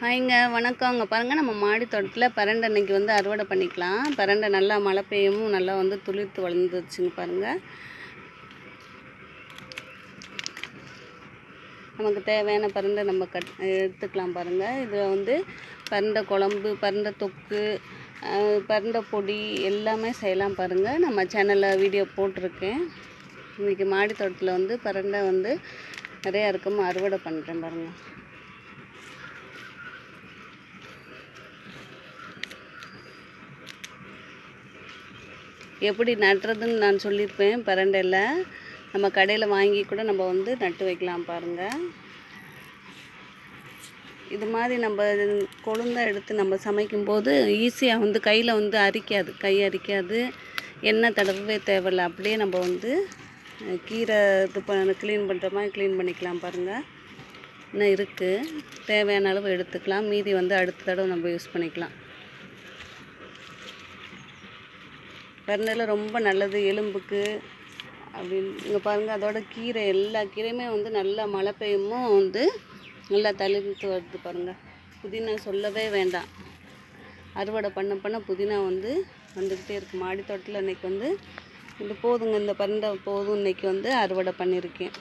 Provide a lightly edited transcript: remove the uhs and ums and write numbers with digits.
ஹாய்ங்க வணக்கம். அங்கே பாருங்கள், நம்ம மாடி தோட்டத்தில் பரண்டை அன்னைக்கு வந்து அறுவடை பண்ணிக்கலாம். பரண்டை நல்லா மழை பெய்யவும் நல்லா வந்து துளிர்த்து வளர்ந்துருச்சுங்க பாருங்கள். நமக்கு தேவையான பரண்டை நம்ம எடுத்துக்கலாம் பாருங்கள். இதில் வந்து பரண்டை குழம்பு, பரண்டை தொக்கு, பரண்டை பொடி எல்லாமே செய்யலாம் பாருங்கள். நம்ம சேனலில் வீடியோ போட்டிருக்கேன். இன்றைக்கி மாடி தோட்டத்தில் வந்து பரண்டை வந்து நிறையா இருக்கும், அறுவடை பண்ணுறேன் பாருங்கள். எப்படி நட்டுறதுன்னு நான் சொல்லியிருப்பேன். பரண்டையில் நம்ம கடையில் வாங்கி கூட நம்ம வந்து நட்டு வைக்கலாம் பாருங்கள். இது மாதிரி நம்ம கொழுந்தை எடுத்து நம்ம சமைக்கும்போது ஈஸியாக வந்து கையில் வந்து அரிக்காது, கை அரிக்காது, எண்ணெய் தடவவே தேவையில்லை. அப்படியே நம்ம வந்து கீரை க்ளீன் பண்ணுற மாதிரி க்ளீன் பண்ணிக்கலாம் பாருங்கள். இன்னும் இருக்குது, தேவையான அளவு எடுத்துக்கலாம், மீதி வந்து அடுத்த தடவை நம்ம யூஸ் பண்ணிக்கலாம். பரண்டையில் ரொம்ப நல்லது எலும்புக்கு அப்படின்னு இங்கே பாருங்கள். அதோட கீரை எல்லா கீரையுமே வந்து நல்லா மழை பெய்யுமோ வந்து நல்லா தளிர்த்து வருது பாருங்கள். புதினா சொல்லவே வேண்டாம், அறுவடை பண்ண புதினா வந்து வந்துக்கிட்டே இருக்குது. மாடி தோட்டத்தில் இன்றைக்கி வந்து இது போதுங்க, இந்த பரண்டை போதும், இன்றைக்கி வந்து அறுவடை பண்ணியிருக்கேன்.